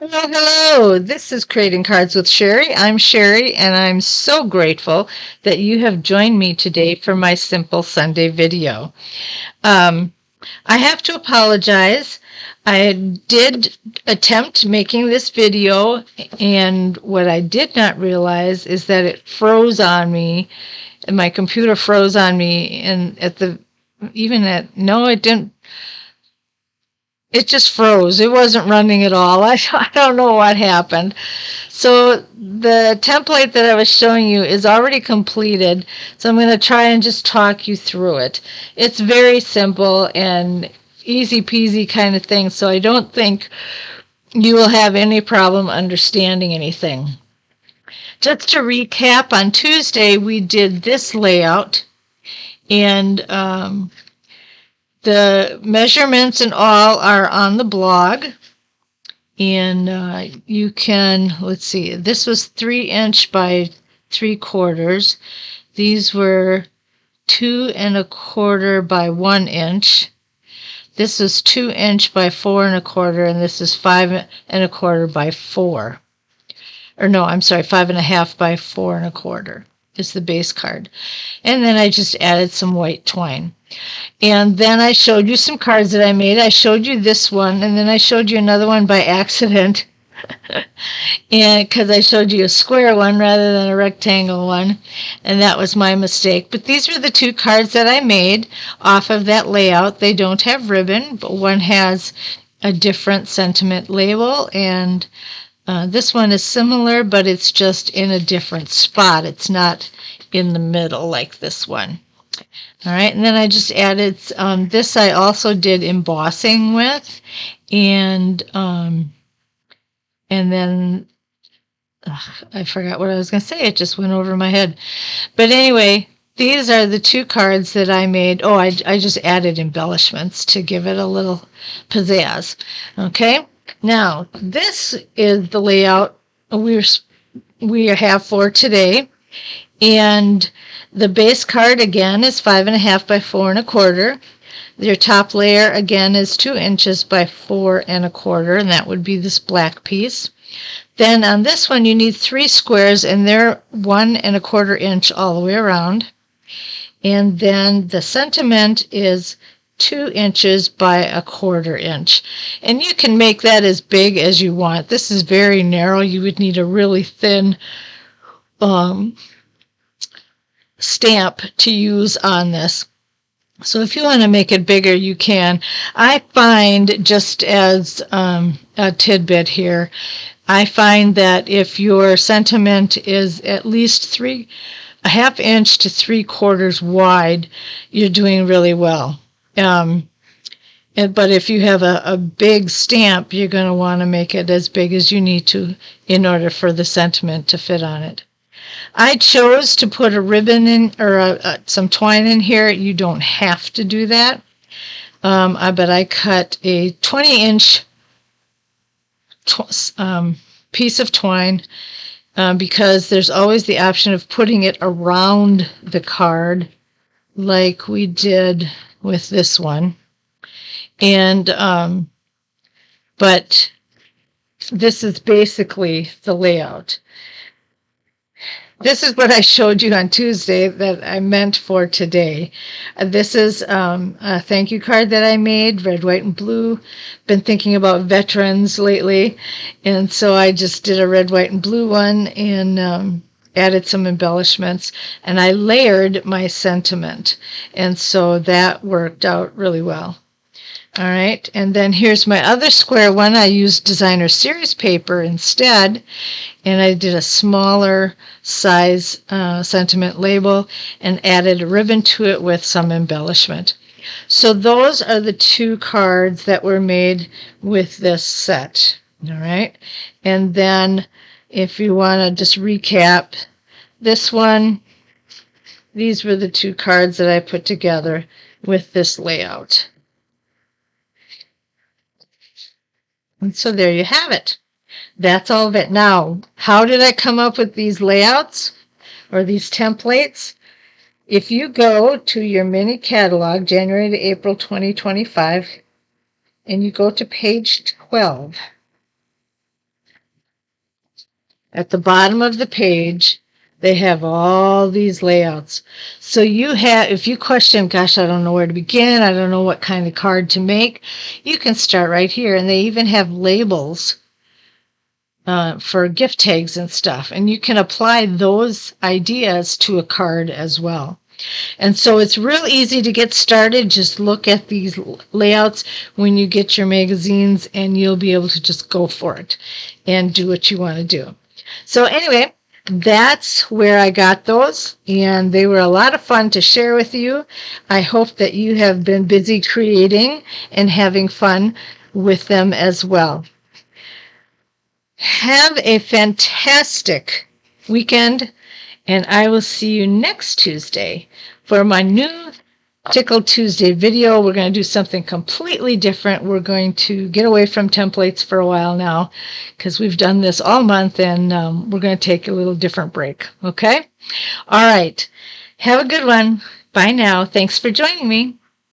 Hello, hello. This is Creating Cards with Sherry. I'm Sherry, and I'm so grateful that you have joined me today for my Simple Sunday video. Um, I have to apologize. I did attempt making this video, and what I did not realize is that it froze on me, and my computer froze on me, and no, it didn't. It just froze. It wasn't running at all. I don't know what happened. So the template that I was showing you is already completed. So I'm going to try and just talk you through it. It's very simple and easy peasy kind of thing. So I don't think you will have any problem understanding anything. Just to recap, on Tuesday we did this layout, and the measurements and all are on the blog. And you can, let's see, this was 3" by 3/4. These were 2¼ by 1". This is 2" by 4¼ and this is 5¼ by 4. Or no, I'm sorry, 5½ by 4¼ is the base card. And then I just added some white twine. And then I showed you some cards that I made. I showed you this one, and then I showed you another one by accident. And because I showed you a square one rather than a rectangle one, and that was my mistake. But these were the two cards that I made off of that layout. They don't have ribbon, but one has a different sentiment label, and this one is similar, but it's just in a different spot. It's not in the middle like this one. All right, and then I just added this. I also did embossing with, and then I forgot what I was going to say. It just went over my head. But anyway, these are the two cards that I made. Oh, I just added embellishments to give it a little pizzazz. Okay, now this is the layout we have for today, and the base card again is 5½ by 4¼ Your top layer again is 2" by 4¼ and that would be this black piece. Then on this one you need 3 squares, and they're 1¼ all the way around. And then the sentiment is 2" by 1/4". And you can make that as big as you want. This is very narrow. You would need a really thin stamp to use on this. So if you want to make it bigger, you can. I find, just as a tidbit here, I find that if your sentiment is at least 1/2 inch to 3/4 wide, you're doing really well. But if you have a big stamp, you're going to want to make it as big as you need to in order for the sentiment to fit on it. I chose to put a ribbon in, or some twine in here. You don't have to do that. But I cut a 20" piece of twine because there's always the option of putting it around the card like we did with this one. And but this is basically the layout. This is what I showed you on Tuesday that I meant for today. This is a thank you card that I made, red, white, and blue. Been thinking about veterans lately, and so I just did a red, white, and blue one and added some embellishments, and I layered my sentiment, and so that worked out really well. All right, and then here's my other square one. I used designer series paper instead, and I did a smaller size sentiment label and added a ribbon to it with some embellishment. So those are the two cards that were made with this set. All right, and then if you want to just recap this one, these were the two cards that I put together with this layout. And so there you have it. That's all of it. Now, how did I come up with these layouts or these templates? If you go to your mini catalog, January to April 2025, and you go to page 12, At the bottom of the page, they have all these layouts. So you have, if you question, gosh, I don't know where to begin, I don't know what kind of card to make, you can start right here. And they even have labels for gift tags and stuff. And you can apply those ideas to a card as well. And so it's real easy to get started. Just look at these layouts when you get your magazines, and you'll be able to just go for it and do what you want to do. So anyway, that's where I got those, and they were a lot of fun to share with you. I hope that you have been busy creating and having fun with them as well. Have a fantastic weekend, and I will see you next Tuesday for my new Tickle Tuesday video. We're going to do something completely different. We're going to get away from templates for a while now because we've done this all month, and we're going to take a little different break. Okay? All right. Have a good one. Bye now. Thanks for joining me.